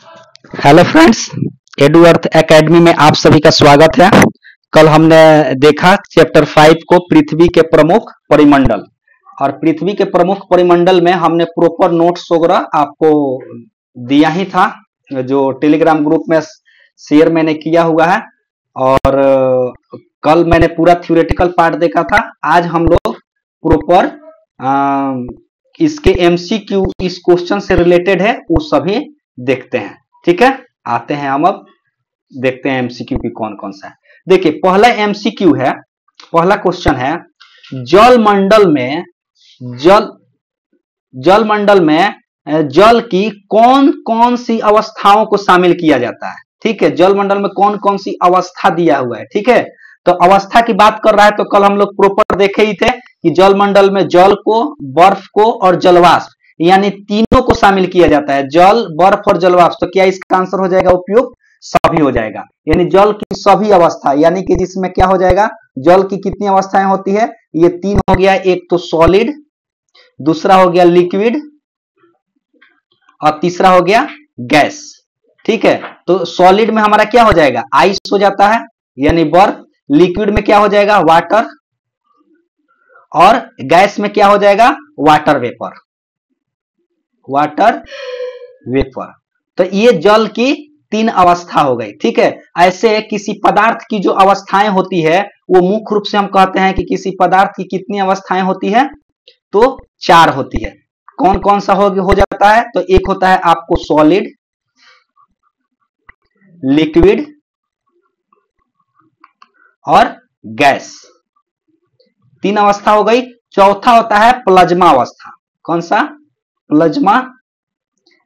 Hello friends, edu अर्थ academy में आप सभी का स्वागत है। कल हमने देखा चैप्टर 5 को, पृथ्वी के प्रमुख परिमंडल। और पृथ्वी के प्रमुख परिमंडल में हमने प्रॉपर नोट्स वगैरह आपको दिया ही था, जो टेलीग्राम ग्रुप में शेयर मैंने किया हुआ है। और कल मैंने पूरा थ्योरेटिकल पार्ट देखा था। आज हम लोग प्रॉपर इसके एमसीक्यू इस क्वेश्चन से रिलेटेड है वो सभी देखते हैं। ठीक है, आते हैं हम अब देखते हैं एमसीक्यू की कौन कौन सा है। देखिए, पहला एमसीक्यू है, पहला क्वेश्चन है, जल मंडल में जल की कौन कौन सी अवस्थाओं को शामिल किया जाता है। ठीक है, जल मंडल में कौन कौन सी अवस्था दिया हुआ है। ठीक है, तो अवस्था की बात कर रहा है, तो कल हम लोग प्रॉपर देखे ही थे कि जल मंडल में जल को, बर्फ को और जलवाष्प यानी तीनों को शामिल किया जाता है। जल, बर्फ और जलवाष्प। तो क्या इसका आंसर हो जाएगा उपयुक्त? सभी हो जाएगा। यानी जल की सभी अवस्था, यानी कि जिसमें क्या हो जाएगा, जल की कितनी अवस्थाएं होती है, ये तीन हो गया। एक तो सॉलिड, दूसरा हो गया लिक्विड और तीसरा हो गया गैस। ठीक है, तो सॉलिड में हमारा क्या हो जाएगा, आइस हो जाता है यानी बर्फ। लिक्विड में क्या हो जाएगा, वाटर। और गैस में क्या हो जाएगा, वाटर वेपर। तो ये जल की तीन अवस्था हो गई। ठीक है, ऐसे किसी पदार्थ की जो अवस्थाएं होती है वो मुख्य रूप से हम कहते हैं कि किसी पदार्थ की कितनी अवस्थाएं होती है, तो चार होती है। कौन कौन सा हो जाता है, तो एक होता है आपको सॉलिड, लिक्विड और गैस। तीन अवस्था हो गई। चौथा होता है प्लाज्मा अवस्था। कौन सा? प्लाज्मा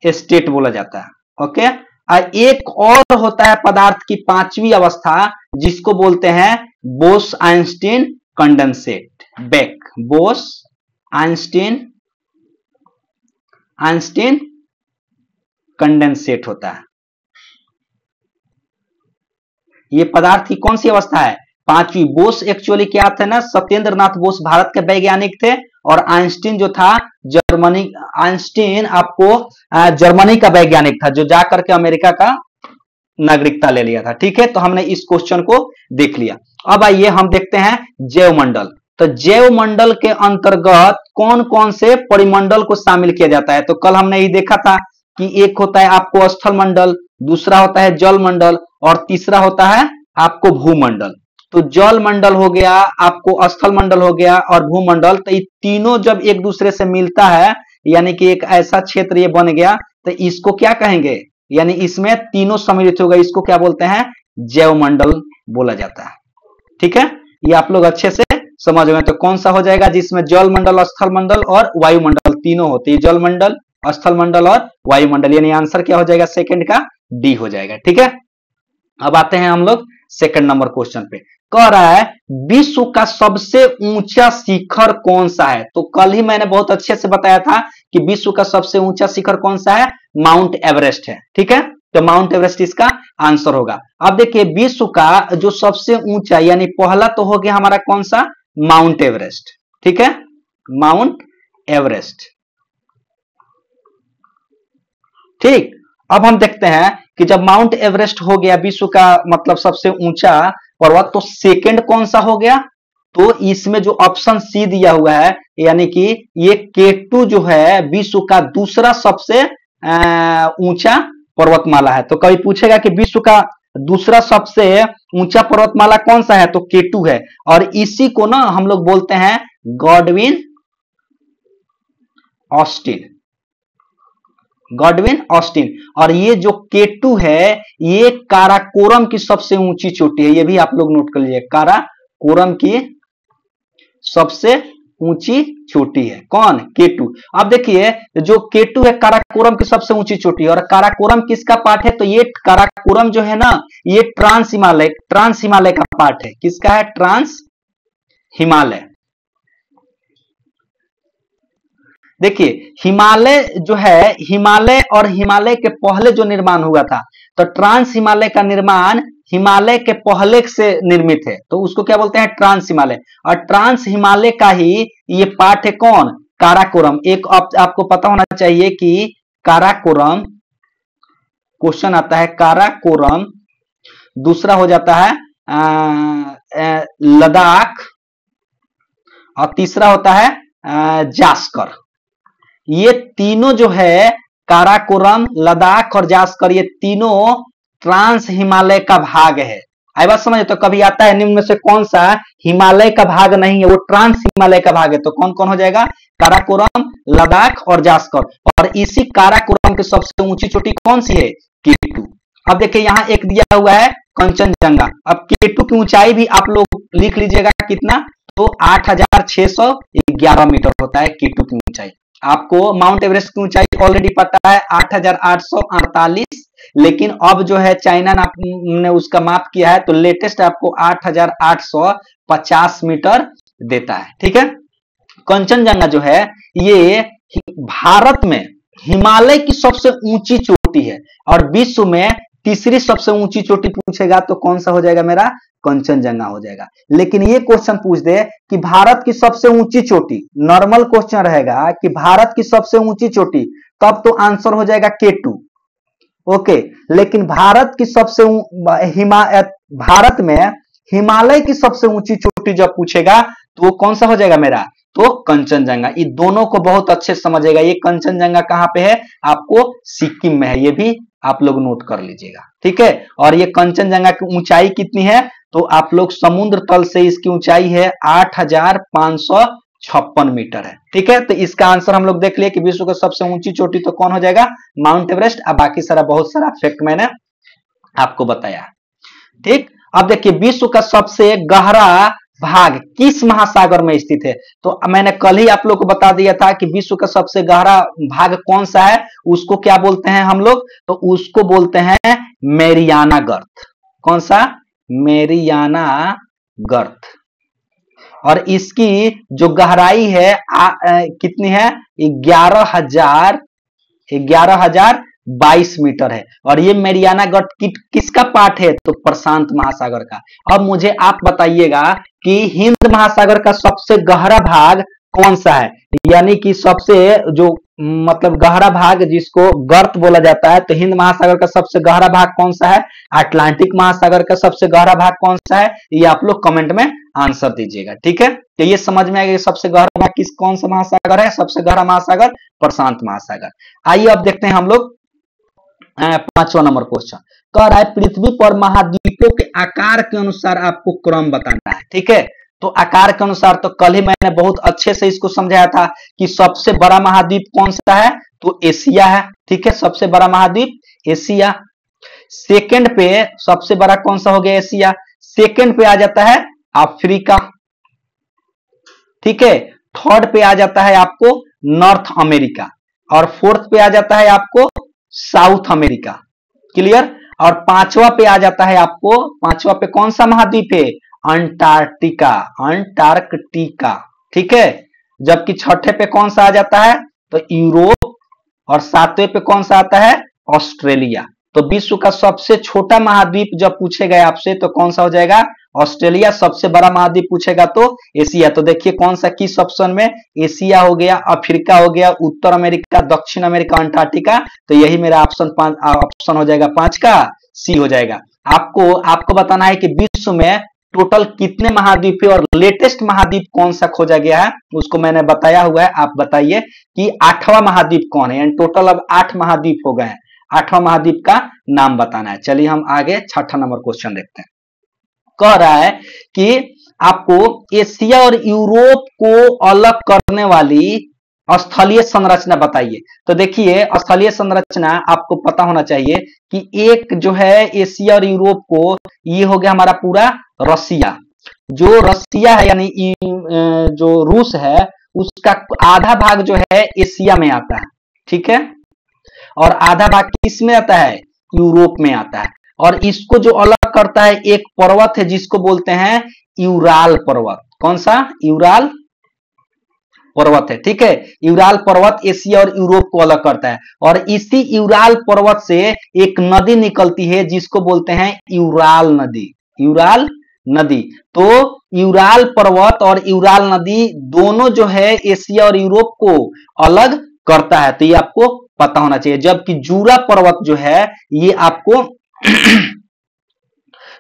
स्टेट बोला जाता है। ओके, और एक और होता है पदार्थ की पांचवी अवस्था, जिसको बोलते हैं Bose Einstein condensate, BEC. Bose Einstein condensate होता है। ये पदार्थ की कौन सी अवस्था है, पांचवी। बोस एक्चुअली क्या थे ना, सत्येंद्र नाथ बोस भारत के वैज्ञानिक थे, और आइंस्टीन जो था जर्मनी, आइंस्टीन आपको जर्मनी का वैज्ञानिक था, जो जाकर के अमेरिका का नागरिकता ले लिया था। ठीक है, तो हमने इस क्वेश्चन को देख लिया। अब आइए हम देखते हैं जैव मंडल। तो जैव मंडल के अंतर्गत कौन कौन से परिमंडल को शामिल किया जाता है, तो कल हमने ये देखा था कि एक होता है आपको स्थल मंडल, दूसरा होता है जल मंडल और तीसरा होता है आपको भूमंडल। तो जल मंडल हो गया, आपको स्थल मंडल हो गया और भूमंडल। तो ये तीनों जब एक दूसरे से मिलता है, यानी कि एक ऐसा क्षेत्र ये बन गया, तो इसको क्या कहेंगे, यानी इसमें तीनों सम्मिलित हो गए, इसको क्या बोलते हैं, जैव मंडल बोला जाता है। ठीक है, ये आप लोग अच्छे से समझ गए। तो कौन सा हो जाएगा, जिसमें जल मंडल, स्थल मंडल और वायुमंडल तीनों होते हैं, जल मंडल, स्थल मंडल और वायुमंडल। यानी आंसर क्या हो जाएगा, सेकंड का डी हो जाएगा। ठीक है, अब आते हैं हम लोग सेकंड नंबर क्वेश्चन पे। कह रहा है विश्व का सबसे ऊंचा शिखर कौन सा है। तो कल ही मैंने बहुत अच्छे से बताया था कि विश्व का सबसे ऊंचा शिखर कौन सा है, माउंट एवरेस्ट है। ठीक है, तो माउंट एवरेस्ट इसका आंसर होगा। अब देखिए, विश्व का जो सबसे ऊंचा, यानी पहला तो हो गया हमारा कौन सा, माउंट एवरेस्ट। ठीक है, माउंट एवरेस्ट। ठीक, अब हम देखते हैं कि जब माउंट एवरेस्ट हो गया विश्व का मतलब सबसे ऊंचा पर्वत, तो सेकंड कौन सा हो गया, तो इसमें जो ऑप्शन सी दिया हुआ है, यानी कि ये K2 जो है विश्व का दूसरा सबसे ऊंचा पर्वतमाला है। तो कभी पूछेगा कि विश्व का दूसरा सबसे ऊंचा पर्वतमाला कौन सा है, तो K2 है। और इसी को ना हम लोग बोलते हैं गॉडविन ऑस्टिन। और ये जो K2 है, ये काराकोरम की सबसे ऊंची चोटी है। ये भी आप लोग नोट कर लीजिए, काराकोरम की सबसे ऊंची चोटी है कौन, K2। अब देखिए, जो K2 है काराकोरम की सबसे ऊंची चोटी है। और काराकोरम किसका पार्ट है, तो ये काराकोरम जो है ना, ये ट्रांस हिमालय का पार्ट है। किसका है, ट्रांस हिमालय। देखिए, हिमालय जो है, हिमालय और हिमालय के पहले जो निर्माण हुआ था, तो ट्रांस हिमालय का निर्माण हिमालय के पहले से निर्मित है, तो उसको क्या बोलते हैं, ट्रांस हिमालय। और ट्रांस हिमालय का ही ये पार्ट है कौन, काराकोरम। एक आपको पता होना चाहिए कि काराकोरम क्वेश्चन आता है काराकोरम, दूसरा हो जाता है लद्दाख, और तीसरा होता है जास्कर। ये तीनों जो है काराकोरम, लद्दाख और जास्कर, ये तीनों ट्रांस हिमालय का भाग है। आई बात समझ? तो कभी आता है निम्न में से कौन सा हिमालय का भाग नहीं है, वो ट्रांस हिमालय का भाग है, तो कौन कौन हो जाएगा? काराकोरम, लद्दाख और जास्कर। और इसी काराकोरम की सबसे ऊंची चोटी कौन सी है? K2। अब देखिए यहाँ एक दिया हुआ है कंचनजंगा। अब K2 की ऊंचाई भी आप लोग लिख लीजिएगा कितना, तो 8611 मीटर होता है K2 की ऊंचाई। आपको माउंट एवरेस्ट की ऊंचाई ऑलरेडी पता है 8848, लेकिन अब जो है चाइना ने उसका माप किया है, तो लेटेस्ट आपको 8850 मीटर देता है। ठीक है, कंचनजंगा जो है ये भारत में हिमालय की सबसे ऊंची चोटी है, और विश्व में तीसरी सबसे ऊंची चोटी पूछेगा तो कौन सा हो जाएगा मेरा? कंचनजंगा हो जाएगा। लेकिन ये क्वेश्चन पूछ दे कि भारत की सबसे ऊंची चोटी, नॉर्मल क्वेश्चन रहेगा कि भारत की सबसे ऊंची चोटी, तब तो आंसर हो जाएगा K2। ओके, लेकिन भारत की सबसे भारत में हिमालय की सबसे ऊंची चोटी जब पूछेगा तो वो कौन सा हो जाएगा मेरा? तो कंचनजंगा। ये दोनों को बहुत अच्छे समझेगा। ये कंचनजंगा कहां पे है? आपको सिक्किम में है, ये भी आप लोग नोट कर लीजिएगा। ठीक है, और ये कंचनजंगा की ऊंचाई कितनी है? तो आप लोग समुद्र तल से इसकी ऊंचाई है 8556 मीटर है। ठीक है, तो इसका आंसर हम लोग देख लिए कि विश्व की सबसे ऊंची चोटी तो कौन हो जाएगा? Mount Everest. अब बाकी सारा बहुत सारा फैक्ट मैंने आपको बताया। ठीक, अब देखिए विश्व का सबसे गहरा भाग किस महासागर में स्थित है? तो मैंने कल ही आप लोग को बता दिया था कि विश्व का सबसे गहरा भाग कौन सा है, उसको क्या बोलते हैं हम लोग? तो उसको बोलते हैं मैरियाना गर्त। कौन सा? मैरियाना गर्त। और इसकी जो गहराई है कितनी है? 11,022 मीटर है। और ये मैरियाना गर्त किसका पार्ट है? तो प्रशांत महासागर का। अब मुझे आप बताइएगा कि हिंद महासागर का सबसे गहरा भाग कौन सा है? यानी कि सबसे जो मतलब गहरा भाग जिसको गर्त बोला जाता है, तो हिंद महासागर का सबसे गहरा भाग कौन सा है? अटलांटिक महासागर का सबसे गहरा भाग कौन सा है? ये आप लोग कमेंट में आंसर दीजिएगा। ठीक है, तो ये समझ में आएगा सबसे गहरा भाग कौन सा महासागर है? सबसे गहरा महासागर प्रशांत महासागर। आइए अब देखते हैं हम लोग 5वां नंबर क्वेश्चन। कह रहा है पृथ्वी पर महाद्वीपों के आकार के अनुसार आपको क्रम बताना है। ठीक है, तो आकार के अनुसार तो कल ही मैंने बहुत अच्छे से इसको समझाया था कि सबसे बड़ा महाद्वीप कौन सा है? तो एशिया है। ठीक है, सबसे बड़ा महाद्वीप एशिया। सेकंड पे सबसे बड़ा कौन सा हो गया? एशिया। सेकंड पे आ जाता है अफ्रीका। ठीक है, थर्ड पे आ जाता है आपको नॉर्थ अमेरिका, और फोर्थ पे आ जाता है आपको साउथ अमेरिका। क्लियर? और पांचवा पे आ जाता है आपको, पांचवा पे कौन सा महाद्वीप है? अंटार्कटिका। अंटार्कटिका। ठीक है, जबकि छठे पे कौन सा आ जाता है? तो यूरोप, और सातवें पे कौन सा आता है? ऑस्ट्रेलिया। तो विश्व का सबसे छोटा महाद्वीप जब पूछेगा आपसे तो कौन सा हो जाएगा? ऑस्ट्रेलिया। सबसे बड़ा महाद्वीप पूछेगा तो एशिया। तो देखिए कौन सा किस ऑप्शन में? एशिया हो गया, अफ्रीका हो गया, उत्तर अमेरिका, दक्षिण अमेरिका, अंटार्कटिका। तो यही मेरा ऑप्शन हो जाएगा 5 का सी हो जाएगा। आपको बताना है कि विश्व में टोटल कितने महाद्वीप है और लेटेस्ट महाद्वीप कौन सा खोजा गया है, उसको मैंने बताया हुआ है। आप बताइए कि 8वां महाद्वीप कौन है। टोटल अब 8 महाद्वीप हो गए हैं। 8वां महाद्वीप का नाम बताना है। चलिए हम आगे 6ठा नंबर क्वेश्चन देखते हैं। कह रहा है कि आपको एशिया और यूरोप को अलग करने वाली स्थलीय संरचना बताइए। तो देखिए स्थलीय संरचना आपको पता होना चाहिए कि एक जो है एशिया और यूरोप को, ये हो गया हमारा पूरा रसिया। जो रसिया है यानी जो रूस है, उसका आधा भाग जो है एशिया में आता है। ठीक है, और आधा भाग किस में आता है? यूरोप में आता है। और इसको जो अलग करता है एक पर्वत है जिसको बोलते हैं यूराल पर्वत। कौन सा? यूराल पर्वत है। ठीक है, यूराल पर्वत एशिया और यूरोप को अलग करता है। और इसी यूराल पर्वत से एक नदी निकलती है जिसको बोलते हैं यूराल नदी। यूराल नदी। तो यूराल पर्वत और यूराल नदी दोनों जो है एशिया और यूरोप को अलग करता है, तो ये आपको पता होना चाहिए। जबकि जूरा पर्वत जो है ये आपको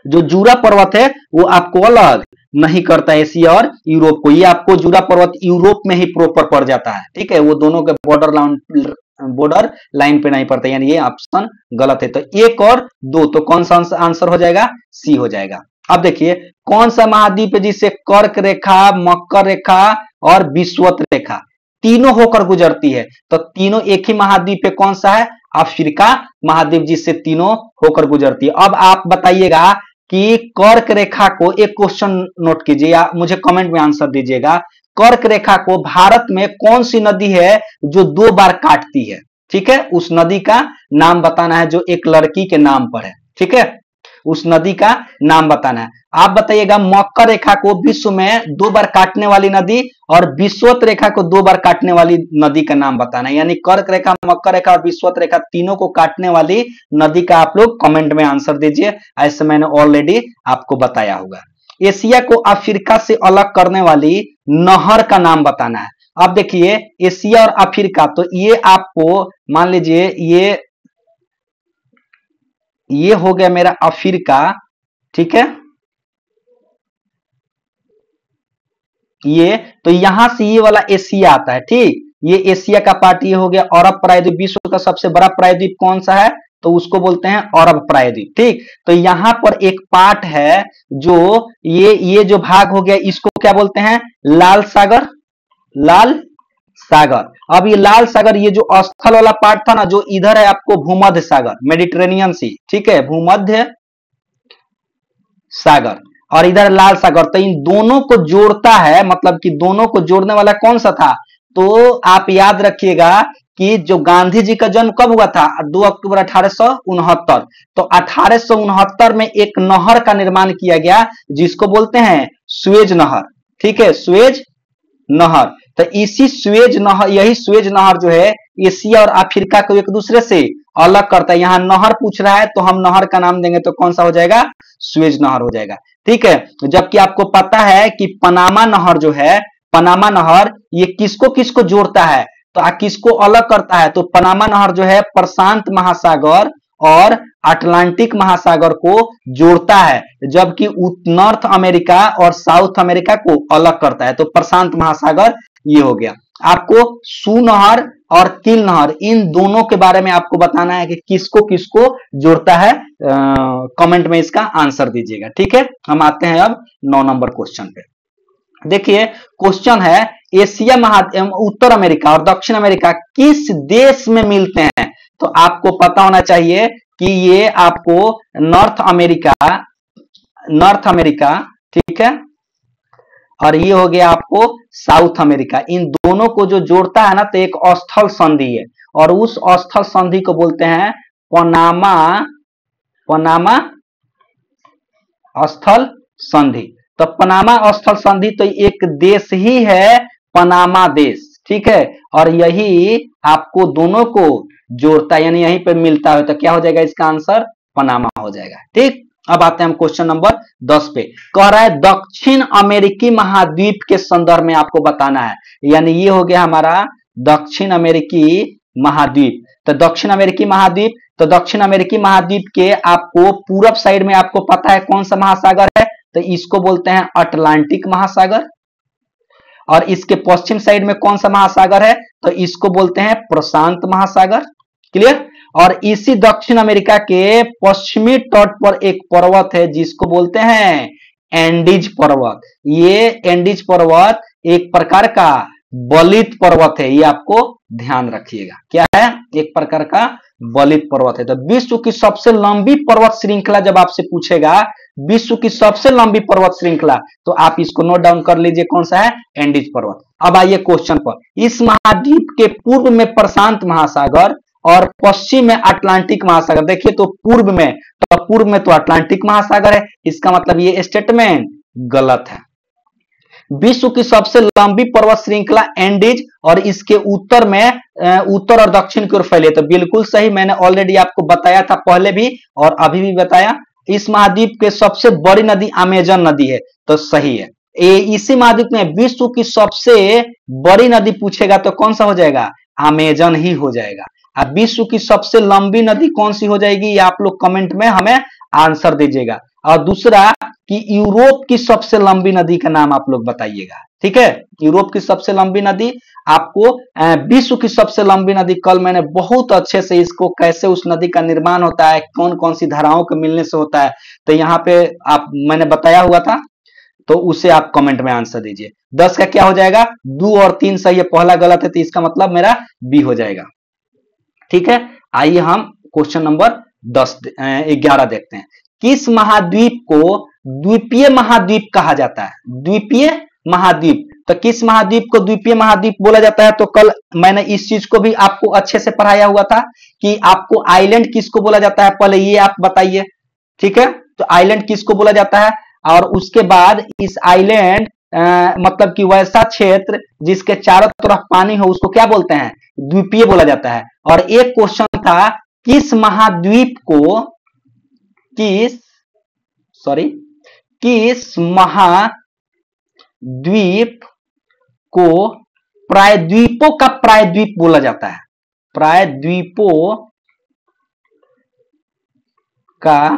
जो जूरा पर्वत है वो आपको अलग नहीं करता एशिया और यूरोप को, ये आपको जूरा पर्वत यूरोप में ही प्रॉपर पड़ जाता है, ठीक है, वो दोनों के बॉर्डर लाइन पे नहीं पड़ता, यानी ये ऑप्शन गलत है। तो 1 और 2, तो कौन सा आंसर हो जाएगा? सी हो जाएगा। अब देखिए कौन सा महाद्वीप है जिसे कर्क रेखा, मकर रेखा और विषुवत रेखा तीनों होकर गुजरती है? तो तीनों एक ही महाद्वीप पे, कौन सा है? अफ्रीका महाद्वीप, जिससे तीनों होकर गुजरती है। अब आप बताइएगा कि कर्क रेखा को, एक क्वेश्चन नोट कीजिए या मुझे कमेंट में आंसर दीजिएगा, कर्क रेखा को भारत में कौन सी नदी है जो 2 बार काटती है? ठीक है, उस नदी का नाम बताना है जो एक लड़की के नाम पर है, ठीक है, उस नदी का नाम बताना है। आप बताइएगा मकर रेखा को विश्व में 2 बार काटने वाली नदी और विषुवत रेखा को 2 बार काटने वाली नदी का नाम बताना है, यानी कर्क रेखा, मकर रेखा और विषुवत रेखा तीनों को काटने वाली नदी का आप लोग कमेंट में आंसर दीजिए, ऐसे मैंने ऑलरेडी आपको बताया होगा। एशिया को अफ्रीका से अलग करने वाली नहर का नाम बताना है। अब देखिए एशिया और अफ्रीका, तो ये आपको मान लीजिए ये हो गया मेरा अफ्रीका, ठीक है, ये तो यहां से ये वाला एशिया आता है, ठीक, ये एशिया का पार्ट ये हो गया। अरब प्रायद्वीप, विश्व का सबसे बड़ा प्रायद्वीप कौन सा है? तो उसको बोलते हैं अरब प्रायद्वीप, ठीक। तो यहां पर एक पार्ट है जो ये जो भाग हो गया इसको क्या बोलते हैं? लाल सागर, लाल सागर। अब ये लाल सागर, ये जो स्थल वाला पार्ट था ना, जो इधर है आपको भूमध्य सागर, मेडिटेरेनियन सी, ठीक है, भूमध्य सागर, और इधर लाल सागर। तो इन दोनों को जोड़ता है, मतलब कि दोनों को जोड़ने वाला कौन सा था? तो आप याद रखिएगा कि जो गांधी जी का जन्म कब हुआ था? 2 अक्टूबर 1869। तो 1869 में एक नहर का निर्माण किया गया जिसको बोलते हैं सुएज नहर, ठीक है, सुएज नहर। तो इसी सुएज नहर, यही सुएज नहर जो है एशिया और अफ्रीका को एक दूसरे से अलग करता है। यहाँ नहर पूछ रहा है तो हम नहर का नाम देंगे, तो कौन सा हो जाएगा? सुएज नहर हो जाएगा, ठीक है। जबकि आपको पता है कि पनामा नहर जो है, पनामा नहर ये किसको किसको जोड़ता है, तो किसको अलग करता है? तो पनामा नहर जो है प्रशांत महासागर और अटलांटिक महासागर को जोड़ता है, जबकि नॉर्थ अमेरिका और साउथ अमेरिका को अलग करता है। तो प्रशांत महासागर ये हो गया। आपको सू नहर और तिल नहर, इन दोनों के बारे में आपको बताना है कि किसको किसको जोड़ता है। कमेंट में इसका आंसर दीजिएगा, ठीक है। हम आते हैं अब 9 नंबर क्वेश्चन पे। देखिए क्वेश्चन है एशिया महाद्वीप, उत्तर अमेरिका और दक्षिण अमेरिका किस देश में मिलते हैं? तो आपको पता होना चाहिए कि ये आपको नॉर्थ अमेरिका, ठीक है, और ये हो गया आपको साउथ अमेरिका। इन दोनों को जो जोड़ता है ना, तो एक स्थल संधि है, और उस स्थल संधि को बोलते हैं पनामा स्थल संधि। तो पनामा स्थल संधि तो एक देश ही है, पनामा देश, ठीक है, और यही आपको दोनों को जोड़ता है, यानी यहीं पे मिलता है। तो क्या हो जाएगा इसका आंसर? पनामा हो जाएगा, ठीक। अब आते हैं हम क्वेश्चन नंबर 10 पे। कह रहा है दक्षिण अमेरिकी महाद्वीप के संदर्भ में आपको बताना है, यानी ये हो गया हमारा दक्षिण अमेरिकी महाद्वीप। तो दक्षिण अमेरिकी महाद्वीप, तो दक्षिण अमेरिकी महाद्वीप के आपको पूरब साइड में आपको पता है कौन सा महासागर है? तो इसको बोलते हैं अटलांटिक महासागर। और इसके पश्चिम साइड में कौन सा महासागर है? तो इसको बोलते हैं प्रशांत महासागर। क्लियर। और इसी दक्षिण अमेरिका के पश्चिमी तट पर एक पर्वत है जिसको बोलते हैं एंडीज पर्वत। ये एंडीज पर्वत एक प्रकार का बलित पर्वत है, ये आपको ध्यान रखिएगा। क्या है? एक प्रकार का बलित पर्वत है। तो विश्व की सबसे लंबी पर्वत श्रृंखला जब आपसे पूछेगा, विश्व की सबसे लंबी पर्वत श्रृंखला, तो आप इसको नोट डाउन कर लीजिए, कौन सा है? एंडीज पर्वत। अब आइए क्वेश्चन पर। इस महाद्वीप के पूर्व में प्रशांत महासागर और पश्चिम में अटलांटिक महासागर। देखिए तो पूर्व में तो अटलांटिक महासागर है, इसका मतलब ये स्टेटमेंट गलत है। विश्व की सबसे लंबी पर्वत श्रृंखला एंडीज और इसके उत्तर में उत्तर और दक्षिण की ओर फैले, तो बिल्कुल सही। मैंने ऑलरेडी आपको बताया था पहले भी और अभी भी बताया। इस महाद्वीप के सबसे बड़ी नदी अमेजन नदी है, तो सही है। इसी महाद्वीप में विश्व की सबसे बड़ी नदी पूछेगा तो कौन सा हो जाएगा? अमेजन ही हो जाएगा। अब विश्व की सबसे लंबी नदी कौन सी हो जाएगी, ये आप लोग कमेंट में हमें आंसर दीजिएगा। और दूसरा कि यूरोप की सबसे लंबी नदी का नाम आप लोग बताइएगा, ठीक है। यूरोप की सबसे लंबी नदी, आपको विश्व की सबसे लंबी नदी, कल मैंने बहुत अच्छे से इसको कैसे उस नदी का निर्माण होता है, कौन कौन सी धाराओं के मिलने से होता है, तो यहाँ पे आप मैंने बताया हुआ था, तो उसे आप कमेंट में आंसर दीजिए। 10 का क्या हो जाएगा, 2 और 3 सही है, पहला गलत है, तो इसका मतलब मेरा बी हो जाएगा, ठीक है। आइए हम क्वेश्चन नंबर 11 देखते हैं। किस महाद्वीप को द्वीपीय महाद्वीप कहा जाता है, द्वीपीय महाद्वीप, तो किस महाद्वीप को द्वीपीय महाद्वीप बोला जाता है, तो कल मैंने इस चीज को भी आपको अच्छे से पढ़ाया हुआ था कि आपको आइलैंड किसको बोला जाता है, पहले ये आप बताइए, ठीक है। तो आइलैंड किसको बोला जाता है, और उसके बाद इस आइलैंड मतलब कि वैसा क्षेत्र जिसके चारों तरफ पानी हो उसको क्या बोलते हैं, द्वीपीय बोला जाता है। और एक क्वेश्चन था, किस महाद्वीप को किस महाद्वीप को प्रायद्वीपों का प्रायद्वीप बोला जाता है, प्रायद्वीपों का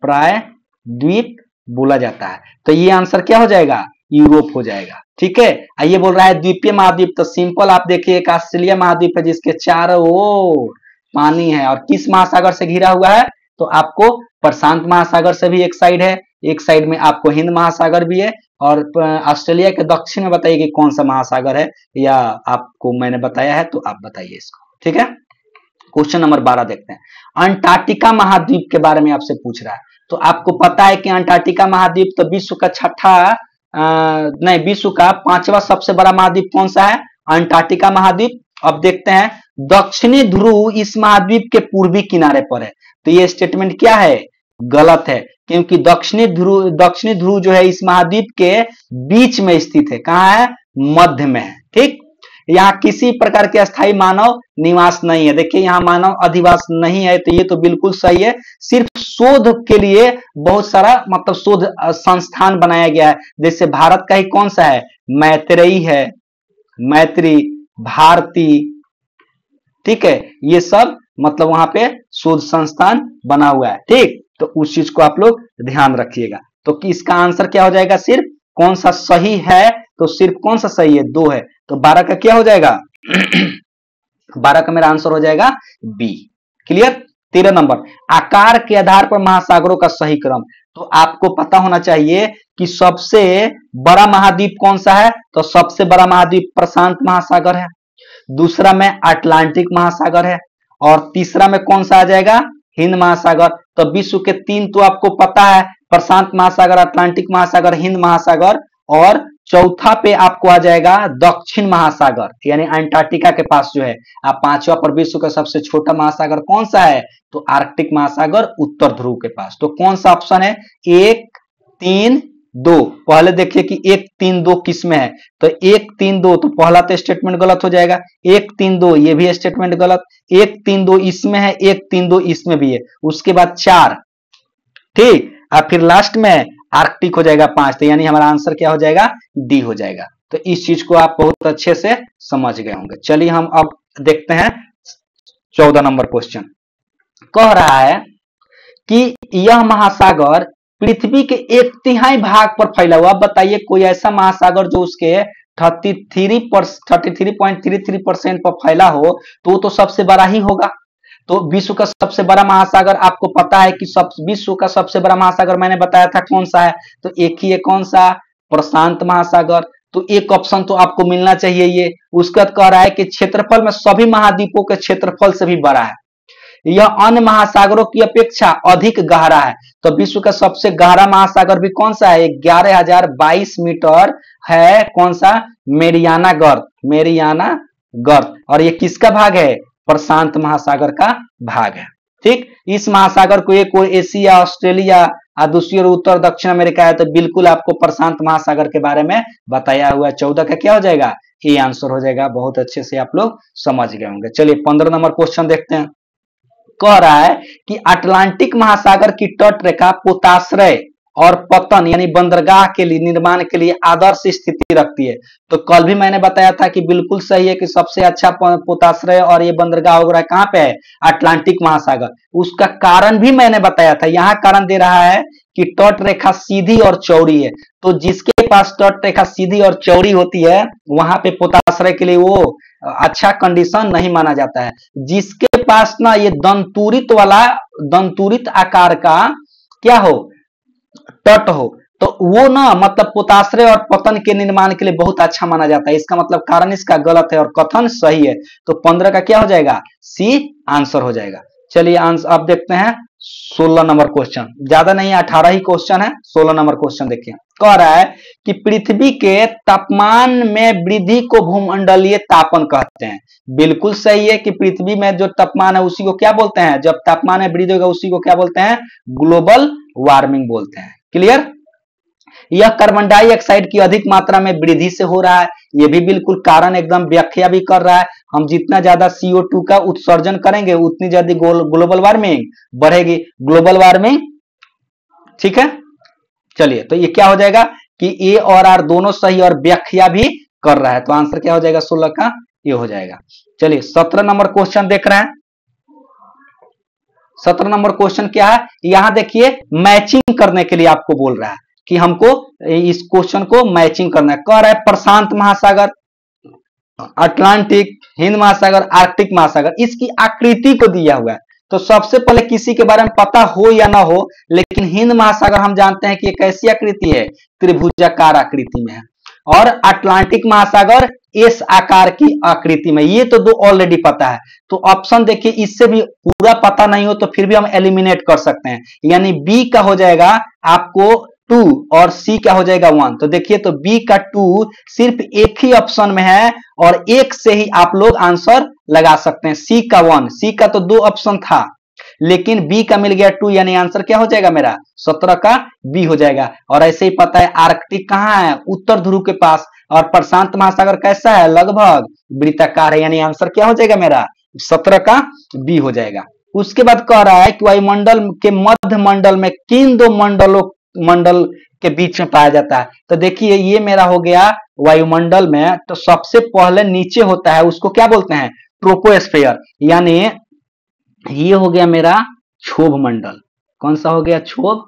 प्रायद्वीप बोला जाता है, तो ये आंसर क्या हो जाएगा, यूरोप हो जाएगा, ठीक है। ये बोल रहा है द्वीपीय महाद्वीप, तो सिंपल आप देखिए एक ऑस्ट्रेलिया महाद्वीप है जिसके चारों ओर पानी है, और किस महासागर से घिरा हुआ है, तो आपको प्रशांत महासागर से भी एक साइड है, एक साइड में आपको हिंद महासागर भी है, और ऑस्ट्रेलिया के दक्षिण में बताइए कि कौन सा महासागर है, या आपको मैंने बताया है तो आप बताइए इसको, ठीक है। क्वेश्चन नंबर 12 देखते हैं। अंटार्कटिका महाद्वीप के बारे में आपसे पूछ रहा है, तो आपको पता है कि अंटार्कटिका महाद्वीप तो विश्व का 5वां सबसे बड़ा महाद्वीप कौन सा है, अंटार्कटिका महाद्वीप। अब देखते हैं, दक्षिणी ध्रुव इस महाद्वीप के पूर्वी किनारे पर है, तो ये स्टेटमेंट क्या है, गलत है, क्योंकि दक्षिणी ध्रुव जो है इस महाद्वीप के बीच में स्थित है, कहाँ है, मध्य में है, ठीक। यहाँ किसी प्रकार के अस्थायी मानव निवास नहीं है, देखिए यहाँ मानव अधिवास नहीं है, तो ये तो बिल्कुल सही है। सिर्फ शोध के लिए बहुत सारा मतलब शोध संस्थान बनाया गया है, जैसे भारत का ही कौन सा है, मैत्रेयी है, मैत्री, भारती, ठीक है, ये सब मतलब वहां पे शोध संस्थान बना हुआ है, ठीक। तो उस चीज को आप लोग ध्यान रखिएगा। तो इसका आंसर क्या हो जाएगा, सिर्फ कौन सा सही है, तो सिर्फ कौन सा सही है, 2 है, तो 12 का क्या हो जाएगा 12 का मेरा आंसर हो जाएगा बी, क्लियर। 13 नंबर, आकार के आधार पर महासागरों का सही क्रम, तो आपको पता होना चाहिए कि सबसे बड़ा महाद्वीप कौन सा है, तो सबसे बड़ा महाद्वीप प्रशांत महासागर है, दूसरा में अटलांटिक महासागर है, और तीसरा में कौन सा आ जाएगा, हिंद महासागर। तो विश्व के 3 तो आपको पता है, प्रशांत महासागर, अटलांटिक महासागर, हिंद महासागर, और चौथा पे आपको आ जाएगा दक्षिण महासागर यानी अंटार्कटिका के पास जो है। आप 5वां पर विश्व का सबसे छोटा महासागर कौन सा है, तो आर्कटिक महासागर उत्तर ध्रुव के पास। तो कौन सा ऑप्शन है, 1, 3, 2। पहले देखिए कि 1, 3, 2 किस में है, तो 1, 3, 2, तो पहला तो स्टेटमेंट गलत हो जाएगा, 1, 3, 2 ये भी स्टेटमेंट गलत, 1, 3, 2 इसमें है, 1, 3, 2 इसमें भी है, उसके बाद 4, ठीक, और फिर लास्ट में आर्कटिक हो जाएगा 5, तो यानी हमारा आंसर क्या हो जाएगा, डी हो जाएगा। तो इस चीज को आप बहुत अच्छे से समझ गए होंगे। चलिए हम अब देखते हैं 14 नंबर क्वेश्चन। कह रहा है कि यह महासागर पृथ्वी के 1/3 भाग पर फैला हुआ, बताइए कोई ऐसा महासागर जो उसके 33.33% पर फैला हो, तो वो तो सबसे बड़ा ही होगा। तो विश्व का सबसे बड़ा महासागर आपको पता है कि विश्व का सबसे बड़ा महासागर मैंने बताया था कौन सा है, तो एक ही है, कौन सा, प्रशांत महासागर। तो एक ऑप्शन तो आपको मिलना चाहिए ये। उसका कह रहा है कि क्षेत्रफल में सभी महाद्वीपों के क्षेत्रफल से भी बड़ा है, यह अन्य महासागरों की अपेक्षा अधिक गहरा है। तो विश्व का सबसे गहरा महासागर भी कौन सा है, 11,022 मीटर है, कौन सा, मेरियाना गर्त, और ये किसका भाग है, प्रशांत महासागर का भाग है, ठीक। इस महासागर को एक और एशिया, ऑस्ट्रेलिया और दूसरी ओर उत्तर दक्षिण अमेरिका है, तो बिल्कुल आपको प्रशांत महासागर के बारे में बताया हुआ है। 14 का क्या हो जाएगा, ये आंसर हो जाएगा। बहुत अच्छे से आप लोग समझ गए होंगे। चलिए 15 नंबर क्वेश्चन देखते हैं। कह रहा है कि अटलांटिक महासागर की तट रेखा पोताश्रय और पतन यानी बंदरगाह के लिए निर्माण के लिए आदर्श स्थिति रखती है। तो कल भी मैंने बताया था कि बिल्कुल सही है कि सबसे अच्छा पोताश्रय और ये बंदरगाह वगैरह कहाँ पे है, अटलांटिक महासागर। उसका कारण भी मैंने बताया था, यहाँ कारण दे रहा है कि तट रेखा सीधी और चौड़ी है। तो जिसके पास तट रेखा सीधी और चौड़ी होती है वहां पे पोताश्रय के लिए वो अच्छा कंडीशन नहीं माना जाता है। जिसके पास ना ये दंतुरित आकार का क्या हो, तट हो, तो वो ना मतलब पोताश्रय और पतन के निर्माण के लिए बहुत अच्छा माना जाता है। इसका मतलब कारण इसका गलत है और कथन सही है। तो 15 का क्या हो जाएगा, सी आंसर हो जाएगा। चलिए आंसर अब देखते हैं 16 नंबर क्वेश्चन, ज्यादा नहीं 18 ही क्वेश्चन है। 16 नंबर क्वेश्चन देखिए, कह रहा है कि पृथ्वी के तापमान में वृद्धि को भूमंडलीय तापन कहते हैं। बिल्कुल सही है कि पृथ्वी में जो तापमान है उसी को क्या बोलते हैं, जब तापमान में वृद्धि होगा उसी को क्या बोलते हैं, ग्लोबल वार्मिंग बोलते हैं। क्लियर। यह कार्बन डाइऑक्साइड की अधिक मात्रा में वृद्धि से हो रहा है, यह भी बिल्कुल कारण एकदम व्याख्या भी कर रहा है। हम जितना ज्यादा CO2 का उत्सर्जन करेंगे उतनी ज्यादा ग्लोबल वार्मिंग बढ़ेगी, ग्लोबल वार्मिंग। ठीक है, चलिए तो ये क्या हो जाएगा कि ए और आर दोनों सही और व्याख्या भी कर रहा है। तो आंसर क्या हो जाएगा 16 का, ये हो जाएगा। चलिए 17 नंबर क्वेश्चन देख रहे हैं। 17 नंबर क्वेश्चन क्या है, यहां देखिए मैचिंग करने के लिए आपको बोल रहा है कि हमको इस क्वेश्चन को मैचिंग करना है। कह रहा है प्रशांत महासागर, अटलांटिक, हिंद महासागर, आर्कटिक महासागर, इसकी आकृति को दिया हुआ है। तो सबसे पहले किसी के बारे में पता हो या ना हो, लेकिन हिंद महासागर हम जानते हैं कि एक ऐसी आकृति है, त्रिभुजाकार आकृति में है, और अटलांटिक महासागर एस आकार की आकृति में। ये तो दो ऑलरेडी पता है। तो ऑप्शन देखिए, इससे भी पूरा पता नहीं हो तो फिर भी हम एलिमिनेट कर सकते हैं, यानी बी का हो जाएगा आपको 2 और सी का हो जाएगा 1। तो देखिए तो बी का 2 सिर्फ एक ही ऑप्शन में है और एक से ही आप लोग आंसर लगा सकते हैं। सी का 1, सी का तो 2 ऑप्शन था लेकिन बी का मिल गया 2, यानी आंसर क्या हो जाएगा मेरा 17 का बी हो जाएगा। और ऐसे ही पता है आर्कटिक कहां है, उत्तर ध्रुव के पास, और प्रशांत महासागर कैसा है, लगभग वृत्ताकार है, यानी आंसर क्या हो जाएगा मेरा 17 का बी हो जाएगा। उसके बाद कह रहा है कि वायुमंडल के मध्य मंडल में किन दो मंडल के बीच में पाया जाता है। तो देखिए ये मेरा हो गया वायुमंडल में, तो सबसे पहले नीचे होता है उसको क्या बोलते हैं, ट्रोपोस्फेयर, यानी ये हो गया मेरा क्षोभ मंडल। कौन सा हो गया, क्षोभ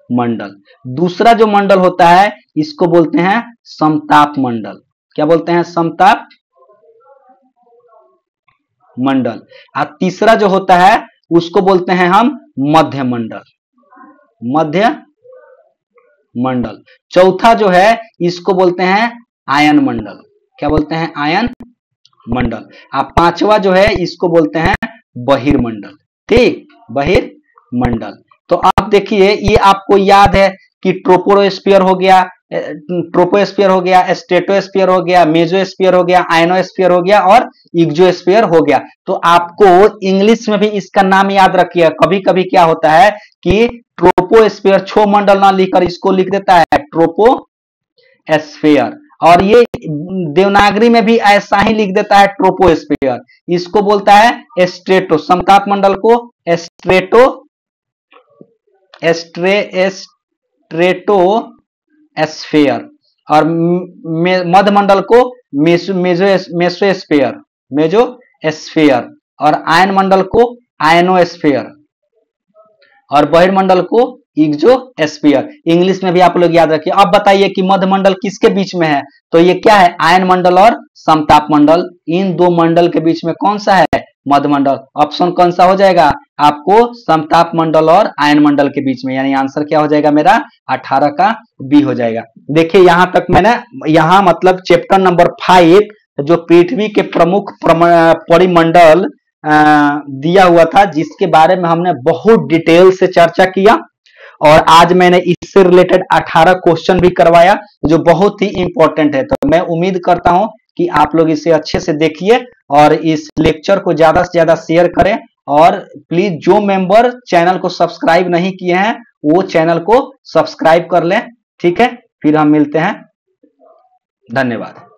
मंडल। दूसरा जो मंडल होता है इसको बोलते हैं समताप मंडल। क्या बोलते हैं, समताप मंडल। और तीसरा जो होता है उसको बोलते हैं हम मध्य मंडल, मध्य मंडल। चौथा जो है इसको बोलते हैं आयन मंडल। क्या बोलते हैं, आयन मंडल। अब पांचवा जो है इसको बोलते हैं बहिर्मंडल। ठीक, बहिर्मंडल। तो आप देखिए ये आपको याद है कि ट्रोपोस्फीयर हो गया, स्ट्रेटोस्फीयर हो गया, मेसोस्फीयर हो गया, आयनोस्फीयर हो गया और इग्जोस्फीयर हो गया। तो आपको इंग्लिश में भी इसका नाम याद रखिए। कभी कभी क्या होता है कि ट्रोपोस्फीयर क्षोभ मंडल ना लिखकर इसको लिख देता है ट्रोपोस्फीयर, और ये देवनागरी में भी ऐसा ही लिख देता है ट्रोपोस्फीयर। इसको बोलता है स्ट्रेटो, समताप मंडल को स्ट्रेटोस्फीयर और मध्य मंडल को मेसोस्फीयर और आयन मंडल को आयनोस्फीयर और बहिर्मंडल को इग्जोस्फीयर। इंग्लिश में भी आप लोग याद रखिए। अब बताइए कि मध्य मंडल किसके बीच में है, तो ये क्या है, आयन मंडल और समताप मंडल। इन दो मंडल के बीच में कौन सा है, मध्य मंडल। ऑप्शन कौन सा हो जाएगा आपको, समताप मंडल और आयन मंडल के बीच में, यानी आंसर क्या हो जाएगा मेरा 18 का बी हो जाएगा। देखिए यहां तक मैंने यहां मतलब चैप्टर नंबर 5 जो पृथ्वी के प्रमुख परिमंडल दिया हुआ था, जिसके बारे में हमने बहुत डिटेल से चर्चा किया, और आज मैंने इससे रिलेटेड 18 क्वेश्चन भी करवाया जो बहुत ही इंपॉर्टेंट है। तो मैं उम्मीद करता हूं कि आप लोग इसे अच्छे से देखिए और इस लेक्चर को ज्यादा से ज्यादा शेयर करें, और प्लीज जो मेंबर चैनल को सब्सक्राइब नहीं किए हैं वो चैनल को सब्सक्राइब कर लें। ठीक है, फिर हम मिलते हैं, धन्यवाद।